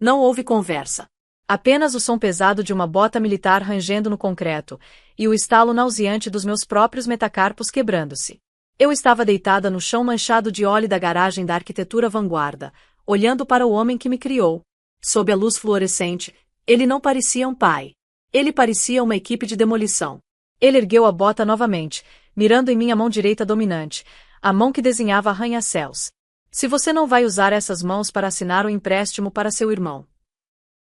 Não houve conversa. Apenas o som pesado de uma bota militar rangendo no concreto, e o estalo nauseante dos meus próprios metacarpos quebrando-se. Eu estava deitada no chão manchado de óleo da garagem da arquitetura vanguarda, olhando para o homem que me criou. Sob a luz fluorescente, ele não parecia um pai. Ele parecia uma equipe de demolição. Ele ergueu a bota novamente, mirando em minha mão direita dominante, a mão que desenhava arranha-céus. Se você não vai usar essas mãos para assinar o empréstimo para seu irmão.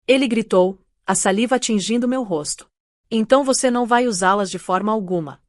Ele gritou, a saliva atingindo meu rosto. Então você não vai usá-las de forma alguma.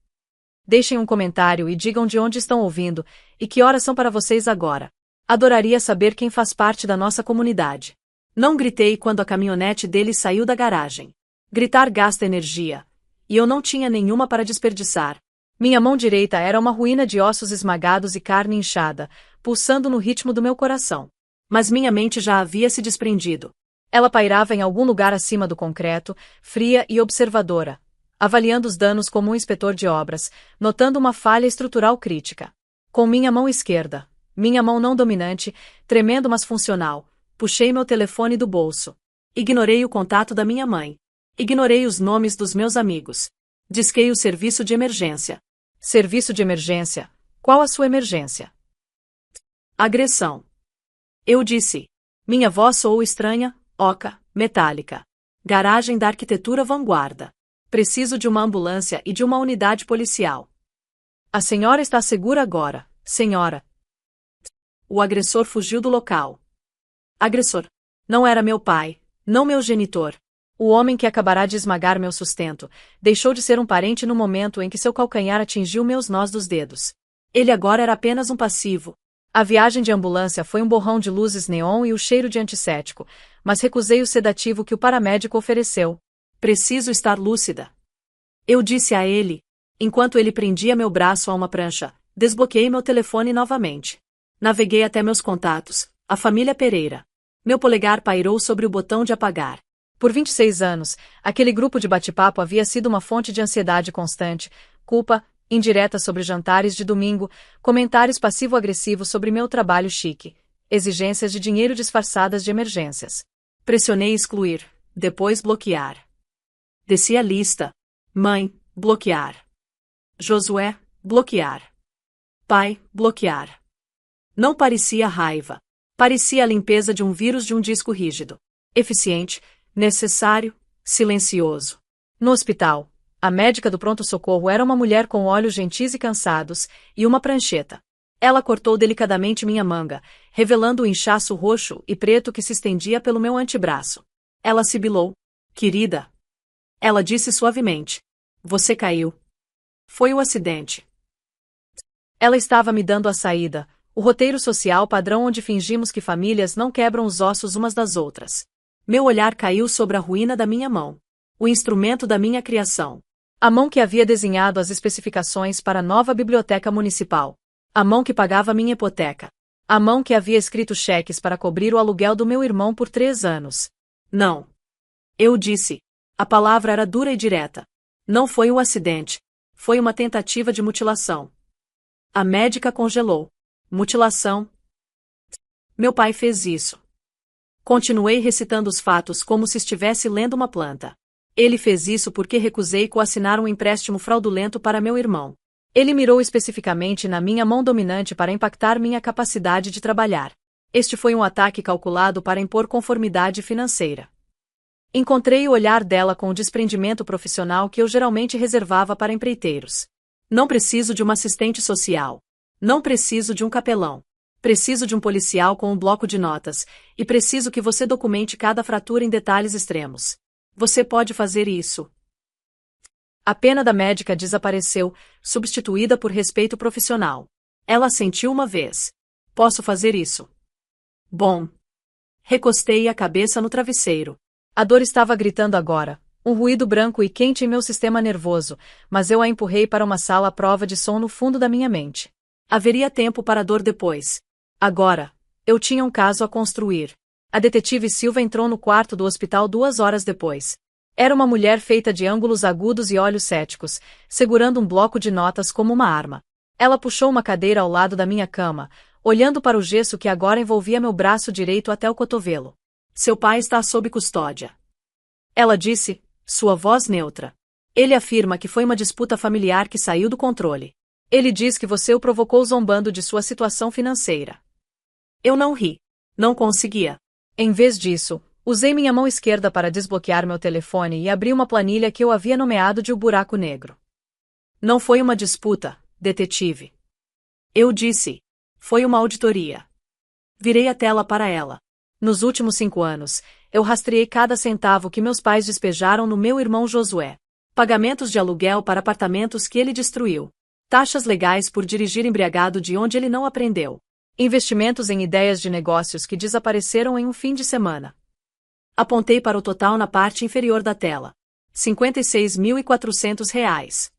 Deixem um comentário e digam de onde estão ouvindo, e que horas são para vocês agora. Adoraria saber quem faz parte da nossa comunidade. Não gritei quando a caminhonete dele saiu da garagem. Gritar gasta energia. E eu não tinha nenhuma para desperdiçar. Minha mão direita era uma ruína de ossos esmagados e carne inchada, pulsando no ritmo do meu coração. Mas minha mente já havia se desprendido. Ela pairava em algum lugar acima do concreto, fria e observadora, avaliando os danos como um inspetor de obras, notando uma falha estrutural crítica. Com minha mão esquerda, minha mão não dominante, tremendo mas funcional, puxei meu telefone do bolso. Ignorei o contato da minha mãe. Ignorei os nomes dos meus amigos. Disquei o serviço de emergência. Serviço de emergência? Qual a sua emergência? Agressão. Eu disse. Minha voz soou estranha, oca, metálica. Garagem da arquitetura vanguarda. Preciso de uma ambulância e de uma unidade policial. A senhora está segura agora, senhora. O agressor fugiu do local. Agressor. Não era meu pai, não meu genitor. O homem que acabará de esmagar meu sustento, deixou de ser um parente no momento em que seu calcanhar atingiu meus nós dos dedos. Ele agora era apenas um passivo. A viagem de ambulância foi um borrão de luzes neon e o cheiro de antisséptico, mas recusei o sedativo que o paramédico ofereceu. Preciso estar lúcida. Eu disse a ele, enquanto ele prendia meu braço a uma prancha, desbloqueei meu telefone novamente. Naveguei até meus contatos, a família Pereira. Meu polegar pairou sobre o botão de apagar. Por 26 anos, aquele grupo de bate-papo havia sido uma fonte de ansiedade constante, culpa, indiretas sobre jantares de domingo, comentários passivo-agressivos sobre meu trabalho chique, exigências de dinheiro disfarçadas de emergências. Pressionei excluir, depois bloquear. Desci a lista. Mãe, bloquear. Josué, bloquear. Pai, bloquear. Não parecia raiva. Parecia a limpeza de um vírus de um disco rígido. Eficiente, necessário, silencioso. No hospital, a médica do pronto-socorro era uma mulher com olhos gentis e cansados, e uma prancheta. Ela cortou delicadamente minha manga, revelando o inchaço roxo e preto que se estendia pelo meu antebraço. Ela sibilou. Querida. Ela disse suavemente. Você caiu. Foi o acidente. Ela estava me dando a saída, o roteiro social padrão onde fingimos que famílias não quebram os ossos umas das outras. Meu olhar caiu sobre a ruína da minha mão. O instrumento da minha criação. A mão que havia desenhado as especificações para a nova biblioteca municipal. A mão que pagava minha hipoteca. A mão que havia escrito cheques para cobrir o aluguel do meu irmão por 3 anos. Não. Eu disse. A palavra era dura e direta. Não foi um acidente. Foi uma tentativa de mutilação. A médica congelou. Mutilação. Meu pai fez isso. Continuei recitando os fatos como se estivesse lendo uma planta. Ele fez isso porque recusei coassinar um empréstimo fraudulento para meu irmão. Ele mirou especificamente na minha mão dominante para impactar minha capacidade de trabalhar. Este foi um ataque calculado para impor conformidade financeira. Encontrei o olhar dela com o desprendimento profissional que eu geralmente reservava para empreiteiros. Não preciso de uma assistente social. Não preciso de um capelão. Preciso de um policial com um bloco de notas, e preciso que você documente cada fratura em detalhes extremos. Você pode fazer isso. A pena da médica desapareceu, substituída por respeito profissional. Ela assentiu uma vez. Posso fazer isso. Bom. Recostei a cabeça no travesseiro. A dor estava gritando agora, um ruído branco e quente em meu sistema nervoso, mas eu a empurrei para uma sala à prova de som no fundo da minha mente. Haveria tempo para a dor depois. Agora, eu tinha um caso a construir. A detetive Silva entrou no quarto do hospital 2 horas depois. Era uma mulher feita de ângulos agudos e olhos céticos, segurando um bloco de notas como uma arma. Ela puxou uma cadeira ao lado da minha cama, olhando para o gesso que agora envolvia meu braço direito até o cotovelo. Seu pai está sob custódia. Ela disse, sua voz neutra. Ele afirma que foi uma disputa familiar que saiu do controle. Ele diz que você o provocou zombando de sua situação financeira. Eu não ri. Não conseguia. Em vez disso, usei minha mão esquerda para desbloquear meu telefone e abri uma planilha que eu havia nomeado de O Buraco Negro. Não foi uma disputa, detetive. Eu disse. Foi uma auditoria. Virei a tela para ela. Nos últimos 5 anos, eu rastreei cada centavo que meus pais despejaram no meu irmão Josué. Pagamentos de aluguel para apartamentos que ele destruiu. Taxas legais por dirigir embriagado de onde ele não aprendeu. Investimentos em ideias de negócios que desapareceram em um fim de semana. Apontei para o total na parte inferior da tela. R$ 56.400.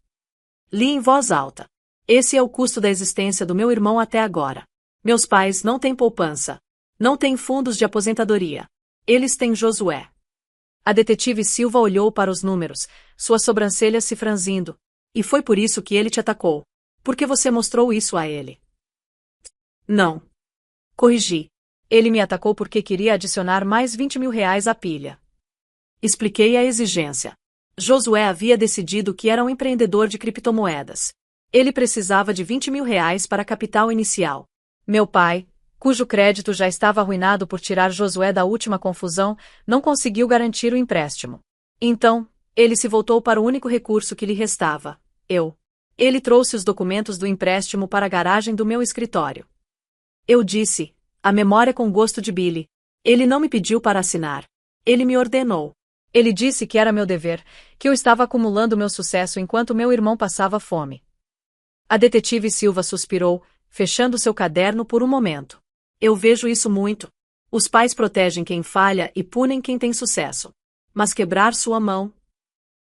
Li em voz alta. Esse é o custo da existência do meu irmão até agora. Meus pais não têm poupança. Não têm fundos de aposentadoria. Eles têm Josué. A detetive Silva olhou para os números, suas sobrancelhas se franzindo. E foi por isso que ele te atacou. Porque você mostrou isso a ele. Não. Corrigi. Ele me atacou porque queria adicionar mais R$ 20.000 à pilha. Expliquei a exigência. Josué havia decidido que era um empreendedor de criptomoedas. Ele precisava de R$ 20.000 para capital inicial. Meu pai, cujo crédito já estava arruinado por tirar Josué da última confusão, não conseguiu garantir o empréstimo. Então, ele se voltou para o único recurso que lhe restava, eu. Ele trouxe os documentos do empréstimo para a garagem do meu escritório. Eu disse, a memória com gosto de Billy. Ele não me pediu para assinar. Ele me ordenou. Ele disse que era meu dever, que eu estava acumulando meu sucesso enquanto meu irmão passava fome. A detetive Silva suspirou, fechando seu caderno por um momento. Eu vejo isso muito. Os pais protegem quem falha e punem quem tem sucesso. Mas quebrar sua mão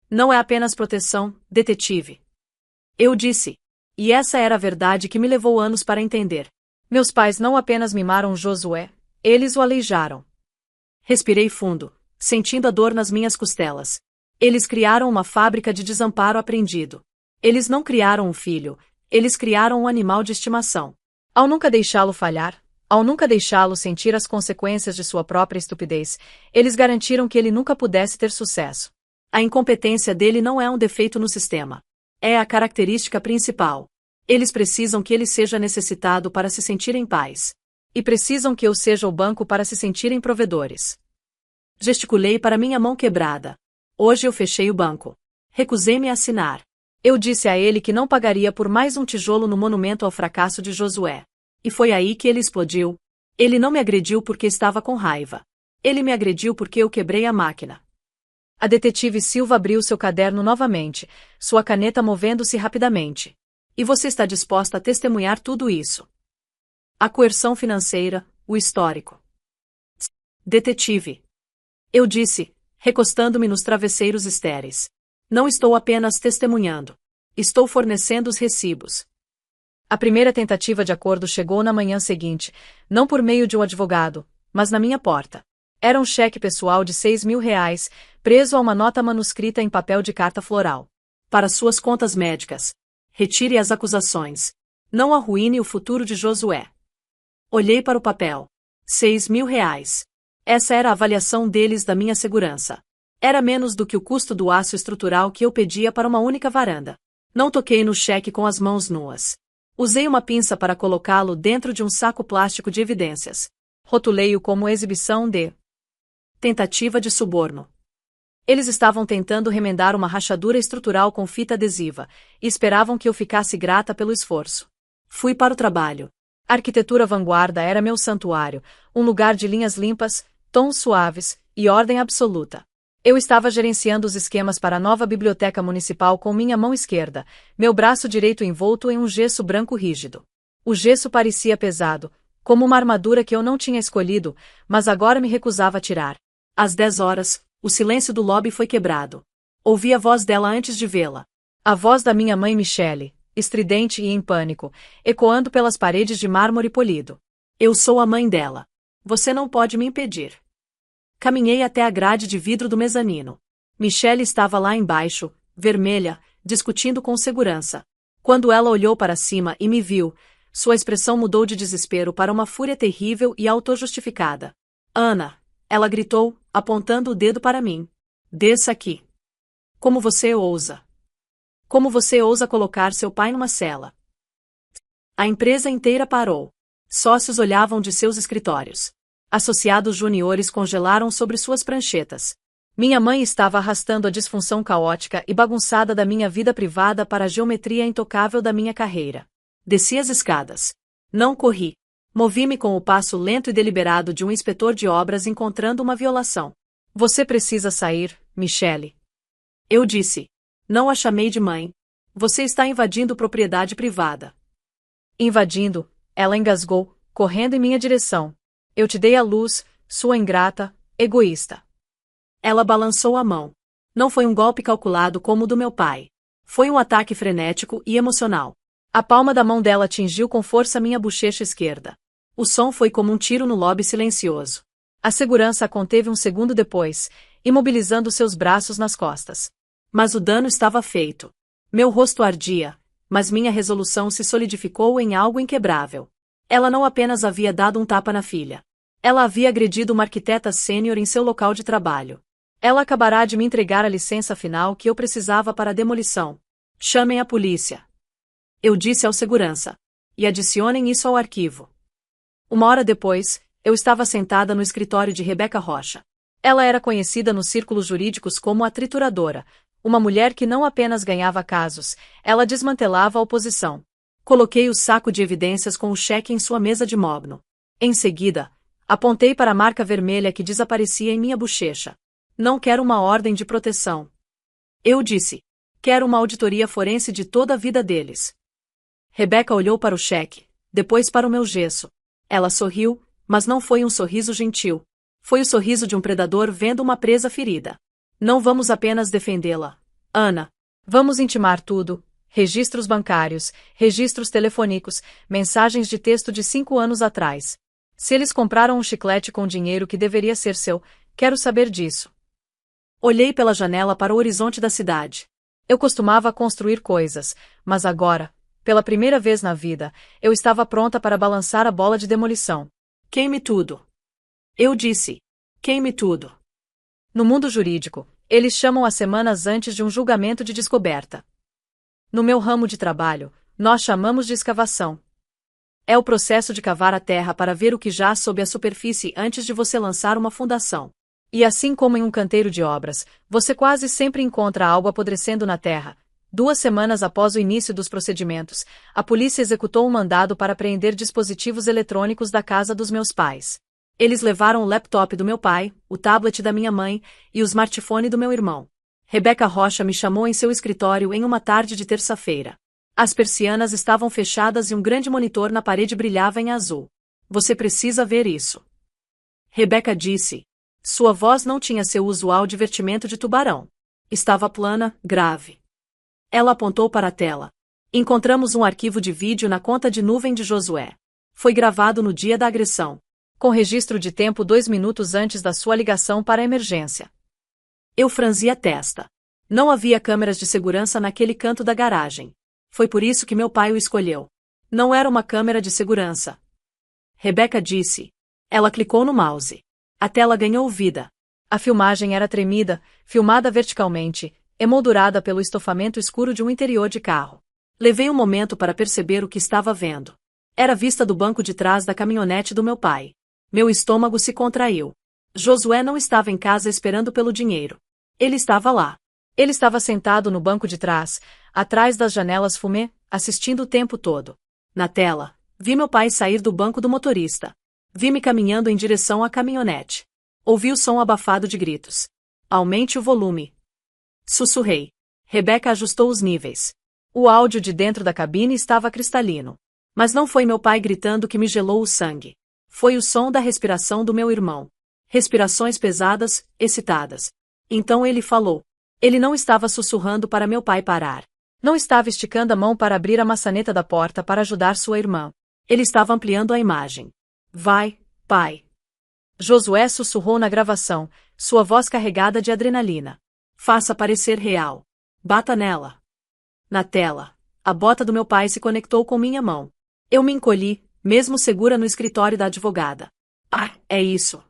não é apenas proteção, detetive. Eu disse. E essa era a verdade que me levou anos para entender. Meus pais não apenas mimaram Josué, eles o aleijaram. Respirei fundo, sentindo a dor nas minhas costelas. Eles criaram uma fábrica de desamparo aprendido. Eles não criaram um filho, eles criaram um animal de estimação. Ao nunca deixá-lo falhar, ao nunca deixá-lo sentir as consequências de sua própria estupidez, eles garantiram que ele nunca pudesse ter sucesso. A incompetência dele não é um defeito no sistema. É a característica principal. Eles precisam que ele seja necessitado para se sentir em paz. E precisam que eu seja o banco para se sentirem provedores. Gesticulei para minha mão quebrada. Hoje eu fechei o banco. Recusei-me a assinar. Eu disse a ele que não pagaria por mais um tijolo no monumento ao fracasso de Josué. E foi aí que ele explodiu. Ele não me agrediu porque estava com raiva. Ele me agrediu porque eu quebrei a máquina. A detetive Silva abriu seu caderno novamente, sua caneta movendo-se rapidamente. E você está disposta a testemunhar tudo isso? A coerção financeira, o histórico. Detetive. Eu disse, recostando-me nos travesseiros estéreis. Não estou apenas testemunhando. Estou fornecendo os recibos. A primeira tentativa de acordo chegou na manhã seguinte, não por meio de um advogado, mas na minha porta. Era um cheque pessoal de R$ 6.000, preso a uma nota manuscrita em papel de carta floral. Para suas contas médicas. Retire as acusações. Não arruine o futuro de Josué. Olhei para o papel. R$ 6.000. Essa era a avaliação deles da minha segurança. Era menos do que o custo do aço estrutural que eu pedia para uma única varanda. Não toquei no cheque com as mãos nuas. Usei uma pinça para colocá-lo dentro de um saco plástico de evidências. Rotulei-o como exibição de tentativa de suborno. Eles estavam tentando remendar uma rachadura estrutural com fita adesiva, e esperavam que eu ficasse grata pelo esforço. Fui para o trabalho. A arquitetura vanguarda era meu santuário, um lugar de linhas limpas, tons suaves e ordem absoluta. Eu estava gerenciando os esquemas para a nova biblioteca municipal com minha mão esquerda, meu braço direito envolto em um gesso branco rígido. O gesso parecia pesado, como uma armadura que eu não tinha escolhido, mas agora me recusava a tirar. Às 10 horas, o silêncio do lobby foi quebrado. Ouvi a voz dela antes de vê-la. A voz da minha mãe Michele, estridente e em pânico, ecoando pelas paredes de mármore polido. Eu sou a mãe dela. Você não pode me impedir. Caminhei até a grade de vidro do mezanino. Michele estava lá embaixo, vermelha, discutindo com segurança. Quando ela olhou para cima e me viu, sua expressão mudou de desespero para uma fúria terrível e autojustificada. Ana, Ela gritou, apontando o dedo para mim. Desça aqui. Como você ousa? Como você ousa colocar seu pai numa cela? A empresa inteira parou. Sócios olhavam de seus escritórios. Associados juniores congelaram sobre suas pranchetas. Minha mãe estava arrastando a disfunção caótica e bagunçada da minha vida privada para a geometria intocável da minha carreira. Desci as escadas. Não corri. Movi-me com o passo lento e deliberado de um inspetor de obras encontrando uma violação. Você precisa sair, Michele. Eu disse. Não a chamei de mãe. Você está invadindo propriedade privada. Invadindo, ela engasgou, correndo em minha direção. Eu te dei a luz, sua ingrata, egoísta. Ela balançou a mão. Não foi um golpe calculado como o do meu pai. Foi um ataque frenético e emocional. A palma da mão dela atingiu com força minha bochecha esquerda. O som foi como um tiro no lobby silencioso. A segurança a conteve um segundo depois, imobilizando seus braços nas costas. Mas o dano estava feito. Meu rosto ardia, mas minha resolução se solidificou em algo inquebrável. Ela não apenas havia dado um tapa na filha. Ela havia agredido uma arquiteta sênior em seu local de trabalho. Ela acabará de me entregar a licença final que eu precisava para a demolição. Chamem a polícia. Eu disse ao segurança. E adicionem isso ao arquivo. Uma hora depois, eu estava sentada no escritório de Rebeca Rocha. Ela era conhecida nos círculos jurídicos como a trituradora, uma mulher que não apenas ganhava casos, ela desmantelava a oposição. Coloquei o saco de evidências com o cheque em sua mesa de mogno. Em seguida, apontei para a marca vermelha que desaparecia em minha bochecha. Não quero uma ordem de proteção. Eu disse. Quero uma auditoria forense de toda a vida deles. Rebeca olhou para o cheque, depois para o meu gesso. Ela sorriu, mas não foi um sorriso gentil. Foi o sorriso de um predador vendo uma presa ferida. Não vamos apenas defendê-la, Ana. Vamos intimar tudo. Registros bancários, registros telefônicos, mensagens de texto de 5 anos atrás. Se eles compraram um chiclete com dinheiro que deveria ser seu, quero saber disso. Olhei pela janela para o horizonte da cidade. Eu costumava construir coisas, mas agora, pela primeira vez na vida, eu estava pronta para balançar a bola de demolição. Queime tudo. Eu disse. Queime tudo. No mundo jurídico, eles chamam as semanas antes de um julgamento de descoberta. No meu ramo de trabalho, nós chamamos de escavação. É o processo de cavar a terra para ver o que jaz sob a superfície antes de você lançar uma fundação. E assim como em um canteiro de obras, você quase sempre encontra algo apodrecendo na terra. 2 semanas após o início dos procedimentos, a polícia executou um mandado para apreender dispositivos eletrônicos da casa dos meus pais. Eles levaram o laptop do meu pai, o tablet da minha mãe e o smartphone do meu irmão. Rebeca Rocha me chamou em seu escritório em uma tarde de terça-feira. As persianas estavam fechadas e um grande monitor na parede brilhava em azul. Você precisa ver isso. Rebeca disse. Sua voz não tinha seu usual divertimento de tubarão. Estava plana, grave. Ela apontou para a tela. Encontramos um arquivo de vídeo na conta de nuvem de Josué. Foi gravado no dia da agressão. Com registro de tempo 2 minutos antes da sua ligação para a emergência. Eu franzi a testa. Não havia câmeras de segurança naquele canto da garagem. Foi por isso que meu pai o escolheu. Não era uma câmera de segurança. Rebeca disse. Ela clicou no mouse. A tela ganhou vida. A filmagem era tremida, filmada verticalmente, emoldurada pelo estofamento escuro de um interior de carro. Levei um momento para perceber o que estava vendo. Era a vista do banco de trás da caminhonete do meu pai. Meu estômago se contraiu. Josué não estava em casa esperando pelo dinheiro. Ele estava lá. Ele estava sentado no banco de trás, atrás das janelas fumê, assistindo o tempo todo. Na tela, vi meu pai sair do banco do motorista. Vi-me caminhando em direção à caminhonete. Ouvi o som abafado de gritos. Aumente o volume. Sussurrei. Rebeca ajustou os níveis. O áudio de dentro da cabine estava cristalino. Mas não foi meu pai gritando que me gelou o sangue. Foi o som da respiração do meu irmão. Respirações pesadas, excitadas. Então ele falou. Ele não estava sussurrando para meu pai parar. Não estava esticando a mão para abrir a maçaneta da porta para ajudar sua irmã. Ele estava ampliando a imagem. Vai, pai. Josué sussurrou na gravação, sua voz carregada de adrenalina. Faça parecer real. Bata nela. Na tela, a bota do meu pai se conectou com minha mão. Eu me encolhi, mesmo segura no escritório da advogada. Ah, é isso.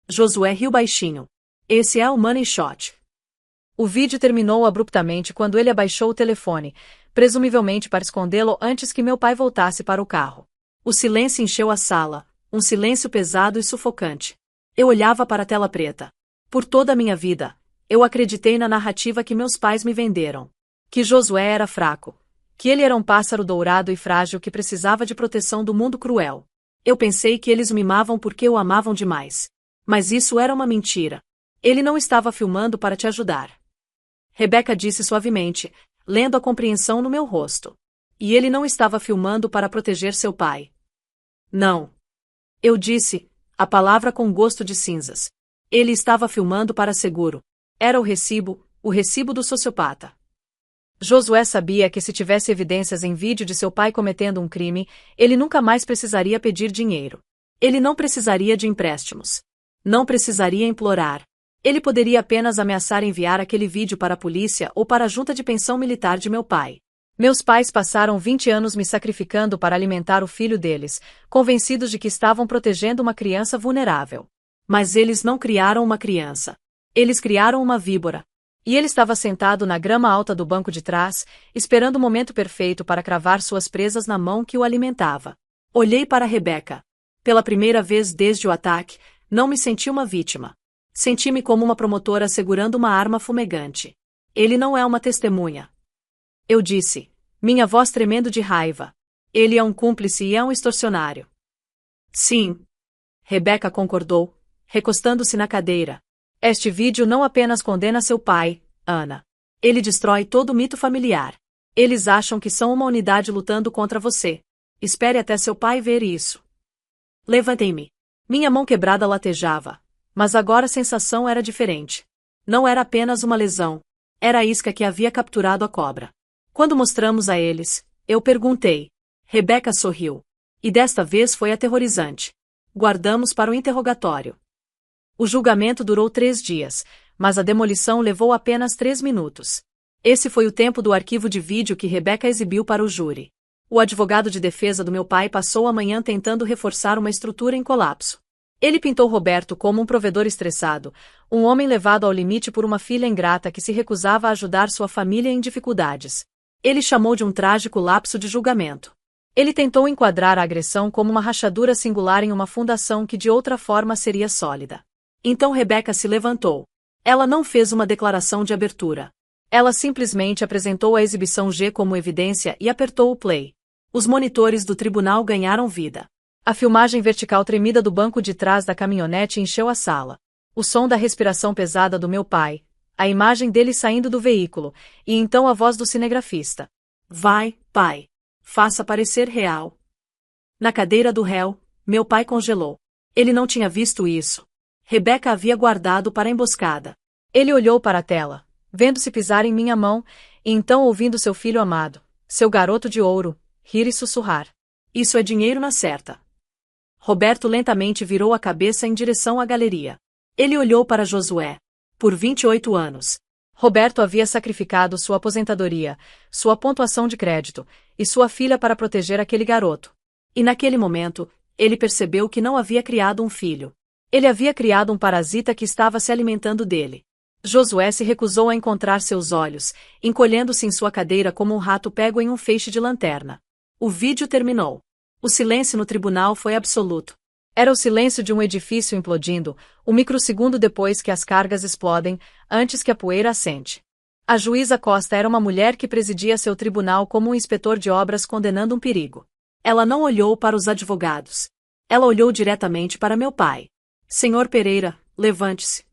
Josué riu baixinho. Esse é o Money Shot. O vídeo terminou abruptamente quando ele abaixou o telefone, presumivelmente para escondê-lo antes que meu pai voltasse para o carro. O silêncio encheu a sala, um silêncio pesado e sufocante. Eu olhava para a tela preta. Por toda a minha vida, eu acreditei na narrativa que meus pais me venderam. Que Josué era fraco. Que ele era um pássaro dourado e frágil que precisava de proteção do mundo cruel. Eu pensei que eles o mimavam porque o amavam demais. Mas isso era uma mentira. Ele não estava filmando para te ajudar. Rebeca disse suavemente, lendo a compreensão no meu rosto. E ele não estava filmando para proteger seu pai. Não. Eu disse, a palavra com gosto de cinzas. Ele estava filmando para seguro. Era o recibo do sociopata. Josué sabia que se tivesse evidências em vídeo de seu pai cometendo um crime, ele nunca mais precisaria pedir dinheiro. Ele não precisaria de empréstimos. Não precisaria implorar. Ele poderia apenas ameaçar enviar aquele vídeo para a polícia ou para a junta de pensão militar de meu pai. Meus pais passaram 20 anos me sacrificando para alimentar o filho deles, convencidos de que estavam protegendo uma criança vulnerável. Mas eles não criaram uma criança. Eles criaram uma víbora. E ele estava sentado na grama alta do banco de trás, esperando o momento perfeito para cravar suas presas na mão que o alimentava. Olhei para Rebeca. Pela primeira vez desde o ataque, não me senti uma vítima. Senti-me como uma promotora segurando uma arma fumegante. Ele não é uma testemunha. Eu disse, minha voz tremendo de raiva. Ele é um cúmplice e é um extorsionário. Sim. Rebeca concordou, recostando-se na cadeira. Este vídeo não apenas condena seu pai, Ana. Ele destrói todo o mito familiar. Eles acham que são uma unidade lutando contra você. Espere até seu pai ver isso. Levantei-me. Minha mão quebrada latejava. Mas agora a sensação era diferente. Não era apenas uma lesão. Era a isca que havia capturado a cobra. Quando mostramos a eles, eu perguntei. Rebeca sorriu. E desta vez foi aterrorizante. Guardamos para o interrogatório. O julgamento durou 3 dias, mas a demolição levou apenas 3 minutos. Esse foi o tempo do arquivo de vídeo que Rebeca exibiu para o júri. O advogado de defesa do meu pai passou a manhã tentando reforçar uma estrutura em colapso. Ele pintou Roberto como um provedor estressado, um homem levado ao limite por uma filha ingrata que se recusava a ajudar sua família em dificuldades. Ele chamou de um trágico lapso de julgamento. Ele tentou enquadrar a agressão como uma rachadura singular em uma fundação que de outra forma seria sólida. Então Rebeca se levantou. Ela não fez uma declaração de abertura. Ela simplesmente apresentou a exibição G como evidência e apertou o play. Os monitores do tribunal ganharam vida. A filmagem vertical tremida do banco de trás da caminhonete encheu a sala. O som da respiração pesada do meu pai, a imagem dele saindo do veículo, e então a voz do cinegrafista. Vai, pai. Faça parecer real. Na cadeira do réu, meu pai congelou. Ele não tinha visto isso. Rebeca havia guardado para a emboscada. Ele olhou para a tela, vendo-se pisar em minha mão, e então ouvindo seu filho amado, seu garoto de ouro, rir e sussurrar. Isso é dinheiro na certa. Roberto lentamente virou a cabeça em direção à galeria. Ele olhou para Josué. Por 28 anos. Roberto havia sacrificado sua aposentadoria, sua pontuação de crédito, e sua filha para proteger aquele garoto. E naquele momento, ele percebeu que não havia criado um filho. Ele havia criado um parasita que estava se alimentando dele. Josué se recusou a encontrar seus olhos, encolhendo-se em sua cadeira como um rato pego em um feixe de lanterna. O vídeo terminou. O silêncio no tribunal foi absoluto. Era o silêncio de um edifício implodindo, um microsegundo depois que as cargas explodem, antes que a poeira assente. A juíza Costa era uma mulher que presidia seu tribunal como um inspetor de obras condenando um perigo. Ela não olhou para os advogados. Ela olhou diretamente para meu pai. Senhor Pereira, levante-se.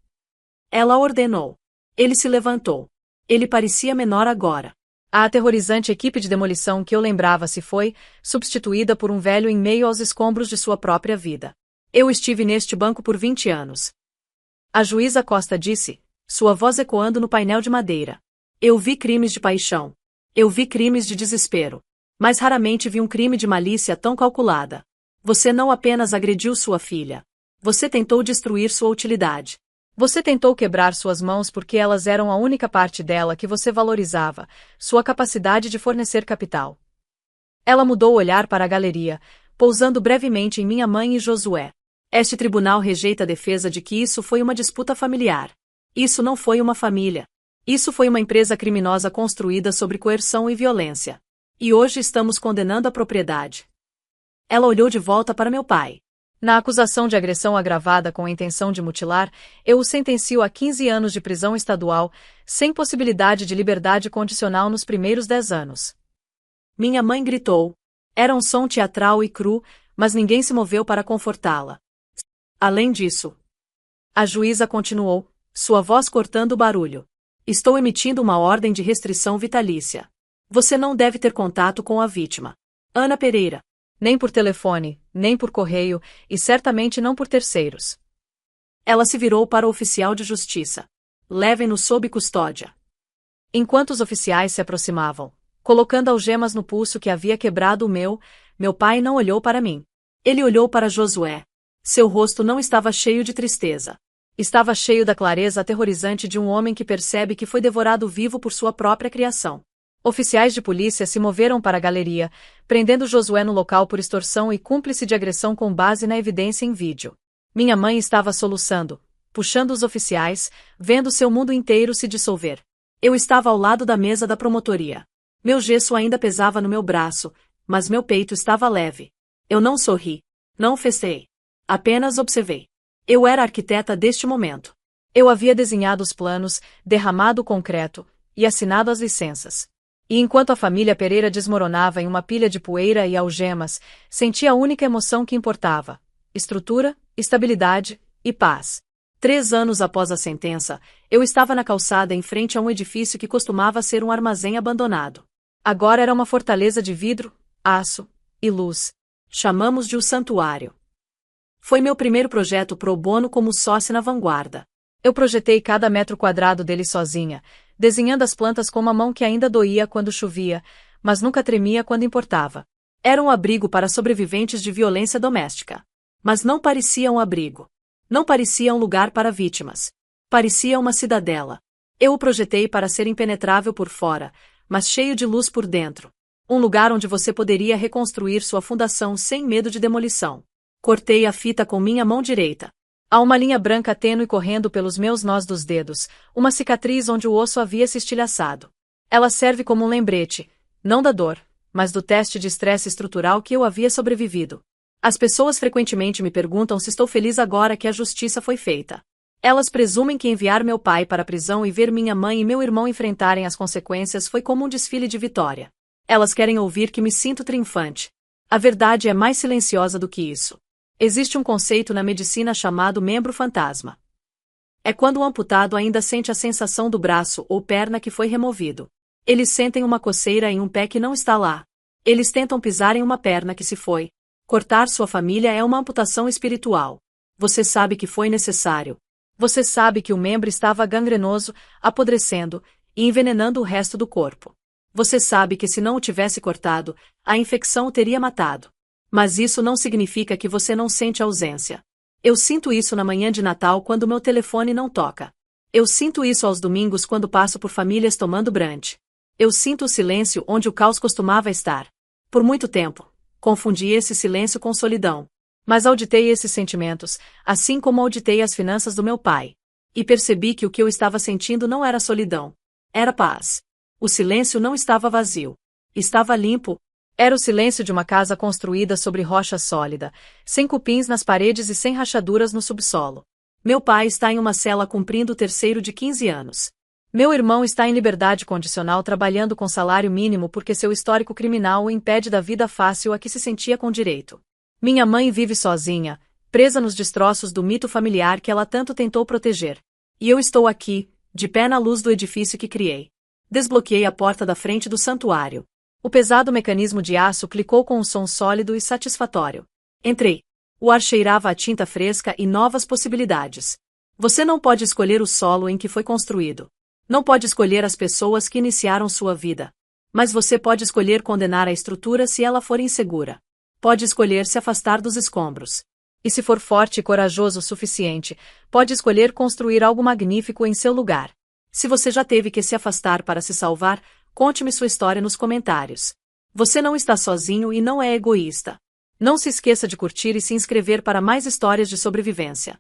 Ela ordenou. Ele se levantou. Ele parecia menor agora. A aterrorizante equipe de demolição que eu lembrava se foi, substituída por um velho em meio aos escombros de sua própria vida. Eu estive neste banco por 20 anos. A juíza Costa disse, sua voz ecoando no painel de madeira. Eu vi crimes de paixão. Eu vi crimes de desespero. Mas raramente vi um crime de malícia tão calculada. Você não apenas agrediu sua filha. Você tentou destruir sua utilidade. Você tentou quebrar suas mãos porque elas eram a única parte dela que você valorizava, sua capacidade de fornecer capital. Ela mudou o olhar para a galeria, pousando brevemente em minha mãe e Josué. Este tribunal rejeita a defesa de que isso foi uma disputa familiar. Isso não foi uma família. Isso foi uma empresa criminosa construída sobre coerção e violência. E hoje estamos condenando a propriedade. Ela olhou de volta para meu pai. Na acusação de agressão agravada com a intenção de mutilar, eu o sentencio a 15 anos de prisão estadual, sem possibilidade de liberdade condicional nos primeiros 10 anos. Minha mãe gritou. Era um som teatral e cru, mas ninguém se moveu para confortá-la. Além disso, a juíza continuou, sua voz cortando o barulho. Estou emitindo uma ordem de restrição vitalícia. Você não deve ter contato com a vítima. Ana Pereira. Nem por telefone, nem por correio, e certamente não por terceiros. Ela se virou para o oficial de justiça. Levem-no sob custódia. Enquanto os oficiais se aproximavam, colocando algemas no pulso que havia quebrado o meu pai não olhou para mim. Ele olhou para Josué. Seu rosto não estava cheio de tristeza. Estava cheio da clareza aterrorizante de um homem que percebe que foi devorado vivo por sua própria criação. Oficiais de polícia se moveram para a galeria, prendendo Josué no local por extorsão e cúmplice de agressão com base na evidência em vídeo. Minha mãe estava soluçando, puxando os oficiais, vendo seu mundo inteiro se dissolver. Eu estava ao lado da mesa da promotoria. Meu gesso ainda pesava no meu braço, mas meu peito estava leve. Eu não sorri. Não festei. Apenas observei. Eu era a arquiteta deste momento. Eu havia desenhado os planos, derramado o concreto e assinado as licenças. E enquanto a família Pereira desmoronava em uma pilha de poeira e algemas, sentia a única emoção que importava: estrutura, estabilidade e paz. 3 anos após a sentença, eu estava na calçada em frente a um edifício que costumava ser um armazém abandonado. Agora era uma fortaleza de vidro, aço e luz. Chamamos de o Santuário. Foi meu primeiro projeto pro bono como sócia na vanguarda. Eu projetei cada metro quadrado dele sozinha, desenhando as plantas com uma mão que ainda doía quando chovia, mas nunca tremia quando importava. Era um abrigo para sobreviventes de violência doméstica. Mas não parecia um abrigo. Não parecia um lugar para vítimas. Parecia uma cidadela. Eu o projetei para ser impenetrável por fora, mas cheio de luz por dentro. Um lugar onde você poderia reconstruir sua fundação sem medo de demolição. Cortei a fita com minha mão direita. Há uma linha branca tênue correndo pelos meus nós dos dedos, uma cicatriz onde o osso havia se estilhaçado. Ela serve como um lembrete, não da dor, mas do teste de estresse estrutural que eu havia sobrevivido. As pessoas frequentemente me perguntam se estou feliz agora que a justiça foi feita. Elas presumem que enviar meu pai para a prisão e ver minha mãe e meu irmão enfrentarem as consequências foi como um desfile de vitória. Elas querem ouvir que me sinto triunfante. A verdade é mais silenciosa do que isso. Existe um conceito na medicina chamado membro fantasma. É quando o amputado ainda sente a sensação do braço ou perna que foi removido. Eles sentem uma coceira em um pé que não está lá. Eles tentam pisar em uma perna que se foi. Cortar sua família é uma amputação espiritual. Você sabe que foi necessário. Você sabe que o membro estava gangrenoso, apodrecendo e envenenando o resto do corpo. Você sabe que se não o tivesse cortado, a infecção o teria matado. Mas isso não significa que você não sente a ausência. Eu sinto isso na manhã de Natal quando meu telefone não toca. Eu sinto isso aos domingos quando passo por famílias tomando brunch. Eu sinto o silêncio onde o caos costumava estar. Por muito tempo, confundi esse silêncio com solidão. Mas auditei esses sentimentos, assim como auditei as finanças do meu pai. E percebi que o que eu estava sentindo não era solidão. Era paz. O silêncio não estava vazio. Estava limpo. Era o silêncio de uma casa construída sobre rocha sólida, sem cupins nas paredes e sem rachaduras no subsolo. Meu pai está em uma cela cumprindo o terceiro de 15 anos. Meu irmão está em liberdade condicional trabalhando com salário mínimo porque seu histórico criminal o impede da vida fácil a que se sentia com direito. Minha mãe vive sozinha, presa nos destroços do mito familiar que ela tanto tentou proteger. E eu estou aqui, de pé na luz do edifício que criei. Desbloqueei a porta da frente do santuário. O pesado mecanismo de aço clicou com um som sólido e satisfatório. Entrei. O ar cheirava a tinta fresca e novas possibilidades. Você não pode escolher o solo em que foi construído. Não pode escolher as pessoas que iniciaram sua vida. Mas você pode escolher condenar a estrutura se ela for insegura. Pode escolher se afastar dos escombros. E se for forte e corajoso o suficiente, pode escolher construir algo magnífico em seu lugar. Se você já teve que se afastar para se salvar, conte-me sua história nos comentários. Você não está sozinho e não é egoísta. Não se esqueça de curtir e se inscrever para mais histórias de sobrevivência.